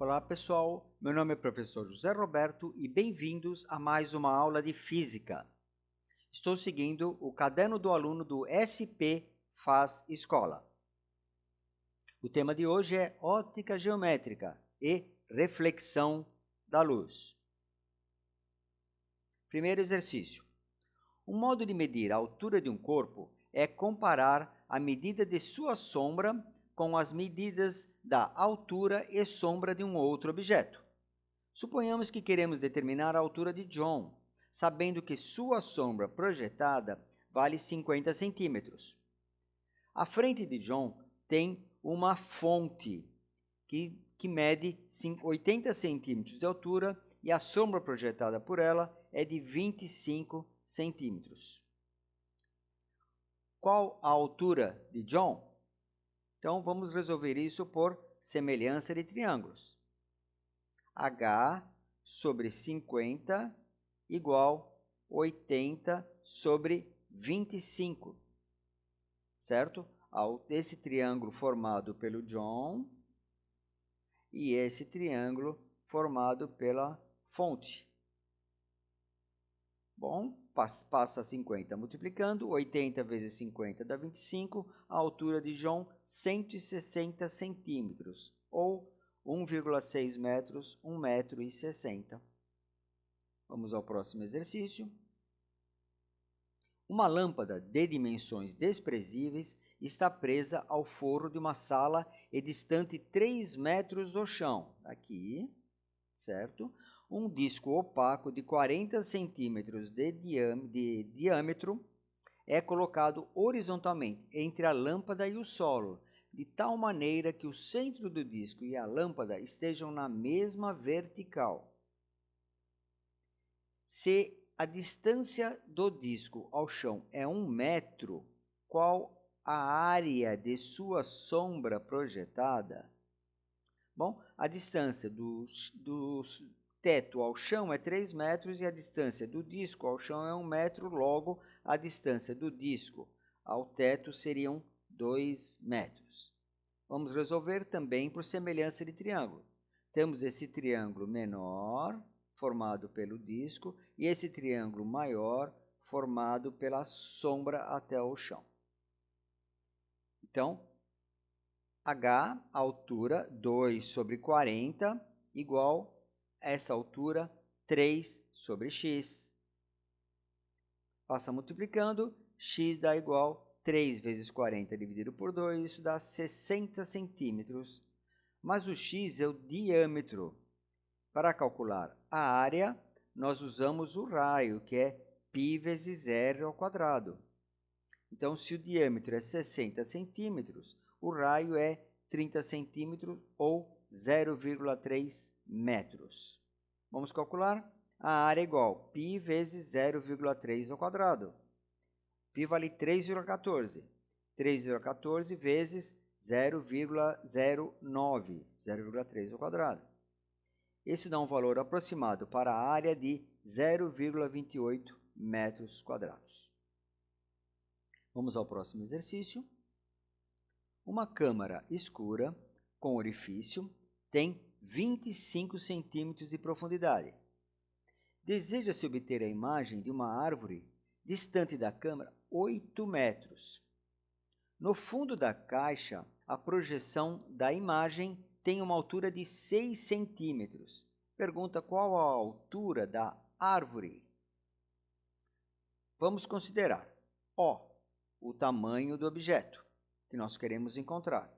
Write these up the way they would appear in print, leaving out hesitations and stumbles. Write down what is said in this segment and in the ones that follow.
Olá pessoal, meu nome é professor José Roberto e bem-vindos a mais uma aula de Física. Estou seguindo o caderno do aluno do SP Faz Escola. O tema de hoje é óptica geométrica e reflexão da luz. Primeiro exercício. Um modo de medir a altura de um corpo é comparar a medida de sua sombra com as medidas da altura e sombra de um outro objeto. Suponhamos que queremos determinar a altura de John, sabendo que sua sombra projetada vale 50 centímetros. A frente de John tem uma fonte que mede 80 centímetros de altura e a sombra projetada por ela é de 25 centímetros. Qual a altura de John? Então, vamos resolver isso por semelhança de triângulos. H sobre 50 igual 80 sobre 25, certo? Esse triângulo formado pelo John e esse triângulo formado pela fonte. Bom, passa 50 multiplicando, 80 vezes 50 dá 25, a altura de John 160 centímetros, ou 1,6 metros, 1,60 m. Vamos ao próximo exercício. Uma lâmpada de dimensões desprezíveis está presa ao forro de uma sala e distante 3 metros do chão. Aqui, certo? Um disco opaco de 40 centímetros de diâmetro é colocado horizontalmente entre a lâmpada e o solo, de tal maneira que o centro do disco e a lâmpada estejam na mesma vertical. Se a distância do disco ao chão é 1 metro, qual a área de sua sombra projetada? Bom, a distância do teto ao chão é 3 metros e a distância do disco ao chão é 1 metro, logo a distância do disco ao teto seriam 2 metros. Vamos resolver também por semelhança de triângulo. Temos esse triângulo menor, formado pelo disco, e esse triângulo maior, formado pela sombra até o chão. Então, H, altura 2 sobre 40, igual a essa altura 3 sobre x. Passa multiplicando, x dá igual 3 vezes 40 dividido por 2, isso dá 60 centímetros. Mas o x é o diâmetro. Para calcular a área, nós usamos o raio, que é π vezes r ao quadrado. Então, se o diâmetro é 60 centímetros, o raio é 30 centímetros ou 0,3 metros. Vamos calcular? A área é igual a π vezes 0,3 ao quadrado. Π vale 3,14. 3,14 vezes 0,09, 0,3 ao quadrado. Isso dá um valor aproximado para a área de 0,28 metros quadrados. Vamos ao próximo exercício. Uma câmara escura com orifício tem 25 centímetros de profundidade. Deseja-se obter a imagem de uma árvore distante da câmara 8 metros. No fundo da caixa, a projeção da imagem tem uma altura de 6 centímetros. Pergunta qual a altura da árvore. Vamos considerar O, o tamanho do objeto que nós queremos encontrar,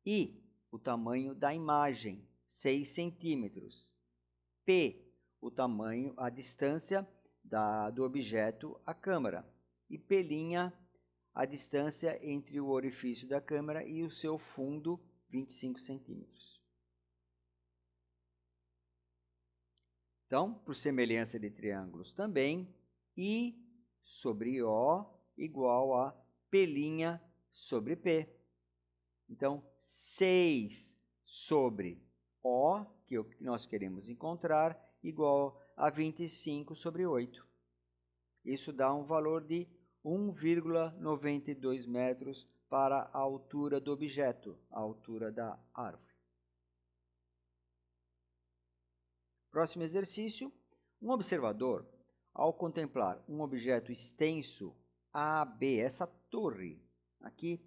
I, o tamanho da imagem, 6 centímetros, P, o tamanho, a distância do objeto à câmara, e P', a distância entre o orifício da câmara e o seu fundo, 25 centímetros. Então, por semelhança de triângulos também, I sobre O igual a P' sobre P. Então, 6 sobre O, que é o que nós queremos encontrar, igual a 25 sobre 8. Isso dá um valor de 1,92 metros para a altura do objeto, a altura da árvore. Próximo exercício. Um observador, ao contemplar um objeto extenso AB, essa torre aqui,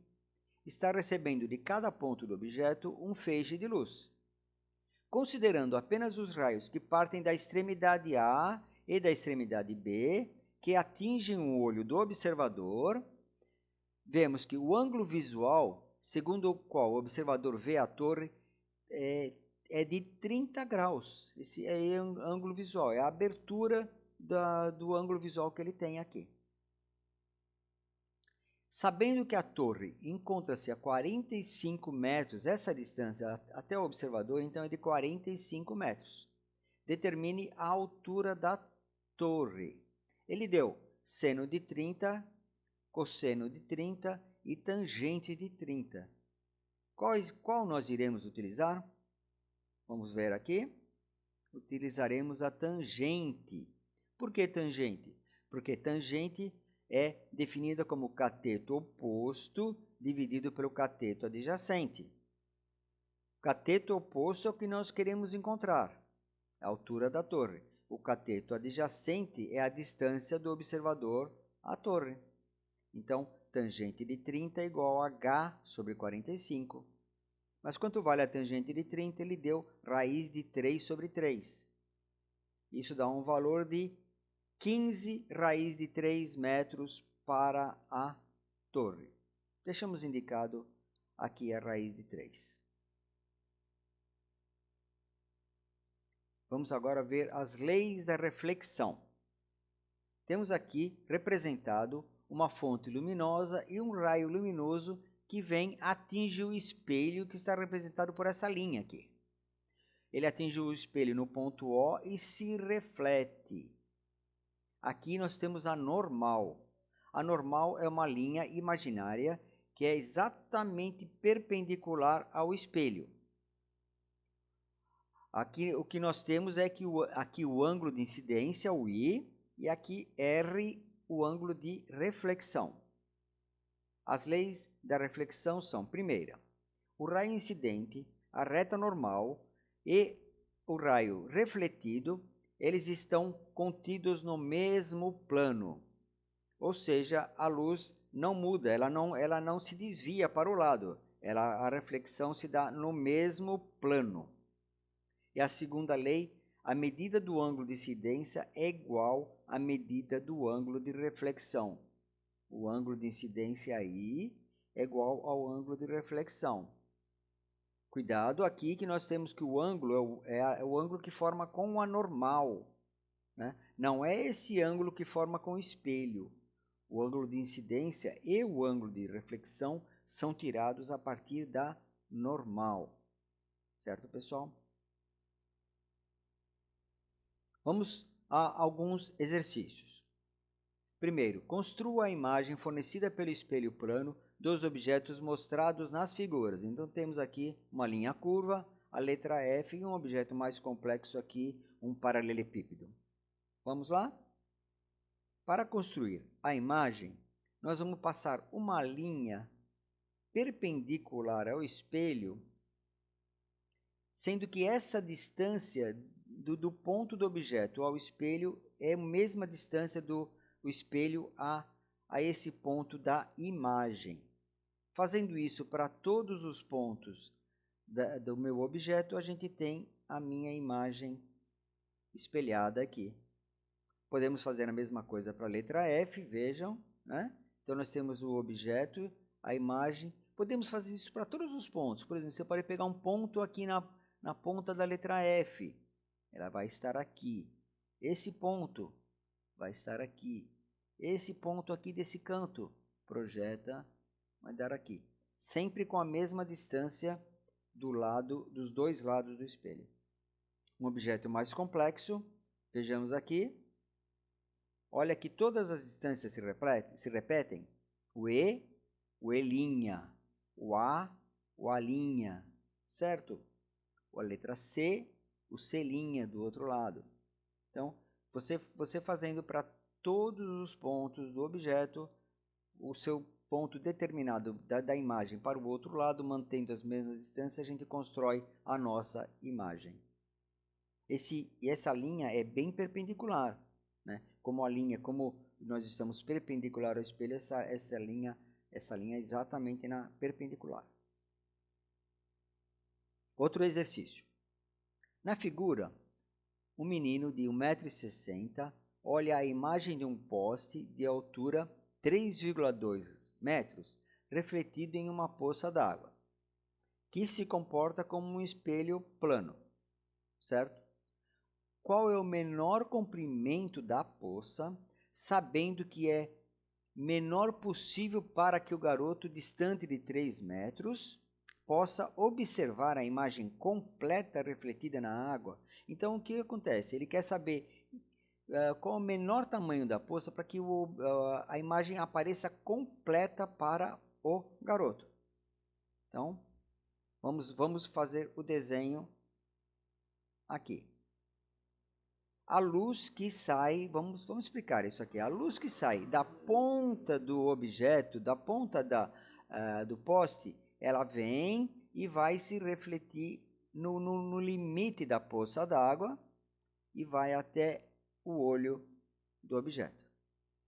está recebendo de cada ponto do objeto um feixe de luz. Considerando apenas os raios que partem da extremidade A e da extremidade B, que atingem o olho do observador, vemos que o ângulo visual, segundo o qual o observador vê a torre, é de 30 graus. Esse é o ângulo visual, é a abertura do ângulo visual que ele tem aqui. Sabendo que a torre encontra-se a 45 metros, essa distância até o observador, então, é de 45 metros. Determine a altura da torre. Ele deu seno de 30, cosseno de 30 e tangente de 30. Qual nós iremos utilizar? Vamos ver aqui. Utilizaremos a tangente. Por que tangente? Porque tangente é definida como cateto oposto dividido pelo cateto adjacente. Cateto oposto é o que nós queremos encontrar, a altura da torre. O cateto adjacente é a distância do observador à torre. Então, tangente de 30 é igual a h sobre 45. Mas quanto vale a tangente de 30? Ele deu raiz de 3 sobre 3. Isso dá um valor de 15 raiz de 3 metros para a torre. Deixamos indicado aqui a raiz de 3. Vamos agora ver as leis da reflexão. Temos aqui representado uma fonte luminosa e um raio luminoso que vem atingir o espelho que está representado por essa linha aqui. Ele atinge o espelho no ponto O e se reflete. Aqui nós temos a normal. A normal é uma linha imaginária que é exatamente perpendicular ao espelho. Aqui o que nós temos é que aqui o ângulo de incidência, o I, e aqui R, o ângulo de reflexão. As leis da reflexão são, primeira, o raio incidente, a reta normal e o raio refletido, eles estão contidos no mesmo plano. Ou seja, a luz não muda, ela não se desvia para o lado. A reflexão se dá no mesmo plano. E a segunda lei, a medida do ângulo de incidência é igual à medida do ângulo de reflexão. O ângulo de incidência aí é igual ao ângulo de reflexão. Cuidado aqui que nós temos que o ângulo é o ângulo que forma com a normal, né? Não é esse ângulo que forma com o espelho. O ângulo de incidência e o ângulo de reflexão são tirados a partir da normal. Certo, pessoal? Vamos a alguns exercícios. Primeiro, construa a imagem fornecida pelo espelho plano dos objetos mostrados nas figuras. Então, temos aqui uma linha curva, a letra F e um objeto mais complexo aqui, um paralelepípedo. Vamos lá? Para construir a imagem, nós vamos passar uma linha perpendicular ao espelho, sendo que essa distância do ponto do objeto ao espelho é a mesma distância do espelho a esse ponto da imagem. Fazendo isso para todos os pontos do meu objeto, a gente tem a minha imagem espelhada aqui. Podemos fazer a mesma coisa para a letra F, vejam, né? Então, nós temos o objeto, a imagem. Podemos fazer isso para todos os pontos. Por exemplo, você pode pegar um ponto aqui na ponta da letra F. Ela vai estar aqui. Esse ponto vai estar aqui. Esse ponto aqui desse canto, projeta, vai dar aqui. Sempre com a mesma distância dos dois lados do espelho. Um objeto mais complexo, vejamos aqui. Olha que todas as distâncias se repetem. O E, o E', o A, o A', certo? A letra C, o C' do outro lado. Então, você fazendo para todos os pontos do objeto, o seu ponto determinado da imagem para o outro lado, mantendo as mesmas distâncias, a gente constrói a nossa imagem. essa linha é bem perpendicular, né? Como nós estamos perpendicular ao espelho, essa linha é exatamente perpendicular. Outro exercício. Na figura, um menino de 1,60 m olha a imagem de um poste de altura 3,2 metros refletido em uma poça d'água, que se comporta como um espelho plano, certo? Qual é o menor comprimento da poça, sabendo que é menor possível para que o garoto distante de 3 metros possa observar a imagem completa refletida na água? Então, o que acontece? Ele quer saber qual o menor tamanho da poça para que a imagem apareça completa para o garoto. Então, vamos fazer o desenho aqui. A luz que sai, vamos explicar isso aqui. A luz que sai da ponta do objeto, da ponta do poste, ela vem e vai se refletir no limite da poça d'água e vai até o olho do objeto,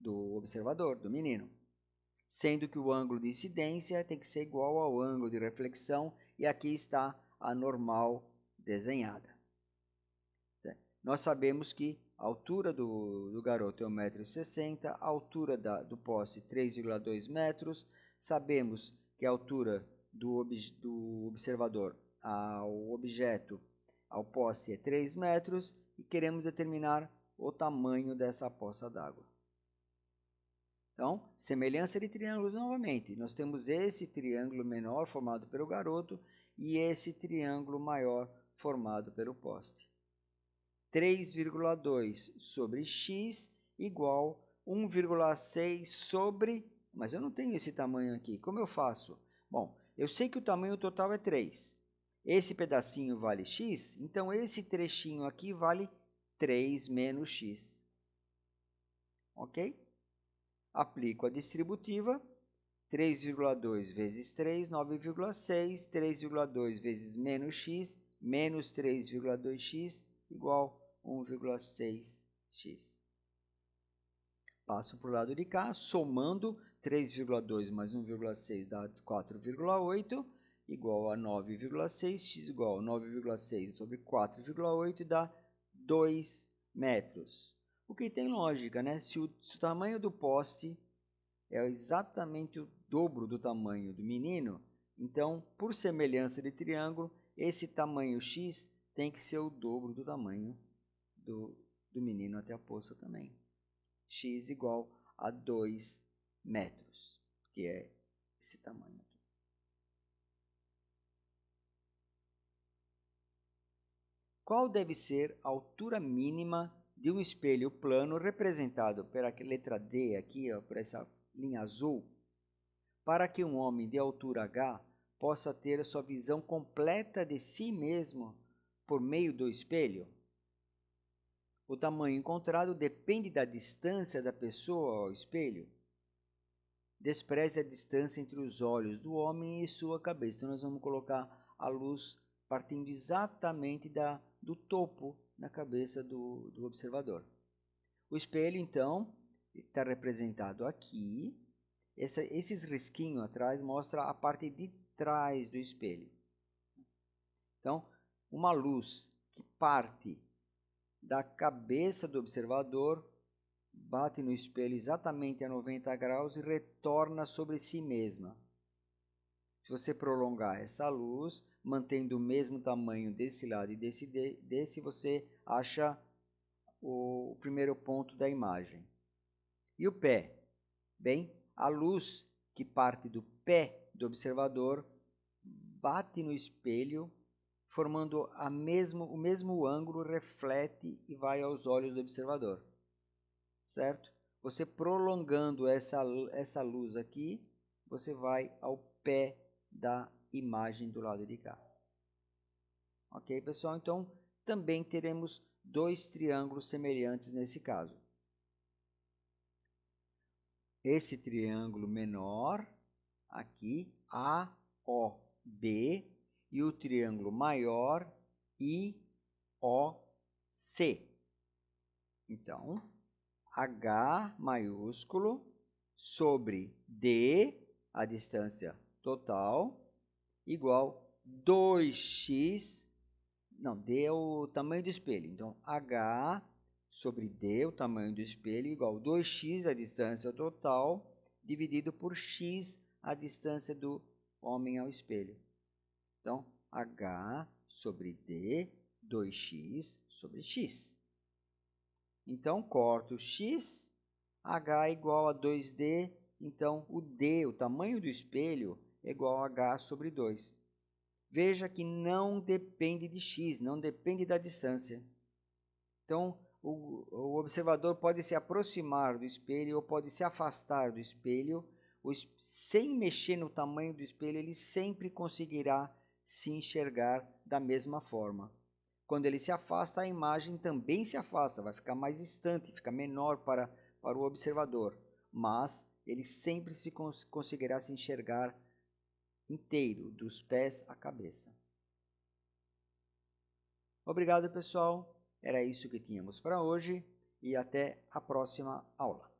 do observador, do menino. Sendo que o ângulo de incidência tem que ser igual ao ângulo de reflexão, e aqui está a normal desenhada. Nós sabemos que a altura do garoto é 1,60 m, a altura do poste 3,2 metros, sabemos que a altura do observador ao objeto, ao poste, é 3 metros, e queremos determinar o tamanho dessa poça d'água. Então, semelhança de triângulos novamente. Nós temos esse triângulo menor formado pelo garoto e esse triângulo maior formado pelo poste. 3,2 sobre x igual 1,6 sobre... Mas eu não tenho esse tamanho aqui. Como eu faço? Bom, eu sei que o tamanho total é 3. Esse pedacinho vale x, então esse trechinho aqui vale 3 menos x. Ok? Aplico a distributiva. 3,2 vezes 3, 9,6. 3,2 vezes menos x, menos 3,2x, igual 1,6x. Passo para o lado de cá, somando 3,2 mais 1,6 dá 4,8, igual a 9,6, x igual a 9,6 sobre 4,8 dá 2 metros. O que tem lógica, né? Se o tamanho do poste é exatamente o dobro do tamanho do menino, então, por semelhança de triângulo, esse tamanho x tem que ser o dobro do tamanho do menino até a poça também. X igual a 2 metros, que é esse tamanho aqui. Qual deve ser a altura mínima de um espelho plano representado pela letra D aqui, ó, por essa linha azul, para que um homem de altura H possa ter sua visão completa de si mesmo por meio do espelho? O tamanho encontrado depende da distância da pessoa ao espelho. Despreze a distância entre os olhos do homem e sua cabeça. Então, nós vamos colocar a luz partindo exatamente do topo da cabeça do observador. O espelho, então, está representado aqui. Esses risquinhos atrás mostram a parte de trás do espelho. Então, uma luz que parte da cabeça do observador, bate no espelho exatamente a 90 graus e retorna sobre si mesma. Se você prolongar essa luz, mantendo o mesmo tamanho desse lado e desse, você acha o primeiro ponto da imagem. E o pé? Bem, a luz que parte do pé do observador bate no espelho, formando o mesmo ângulo, reflete e vai aos olhos do observador, certo? Você prolongando essa luz aqui, você vai ao pé da imagem do lado de cá. Ok, pessoal? Então, também teremos dois triângulos semelhantes nesse caso. Esse triângulo menor, aqui, AOB, e o triângulo maior, IOB. C. Então, H maiúsculo sobre D, a distância total, igual 2x, não, D é o tamanho do espelho, então H sobre D, o tamanho do espelho, igual 2x, a distância total, dividido por x, a distância do homem ao espelho. Então, H sobre D, 2x sobre x. Então, corto x, H é igual a 2D, então o D, o tamanho do espelho, é igual a H sobre 2. Veja que não depende de x, não depende da distância. Então, o observador pode se aproximar do espelho ou pode se afastar do espelho, sem mexer no tamanho do espelho, ele sempre conseguirá se enxergar da mesma forma. Quando ele se afasta, a imagem também se afasta, vai ficar mais distante, fica menor para o observador, mas ele sempre conseguirá se enxergar inteiro, dos pés à cabeça. Obrigado, pessoal. Era isso que tínhamos para hoje e até a próxima aula.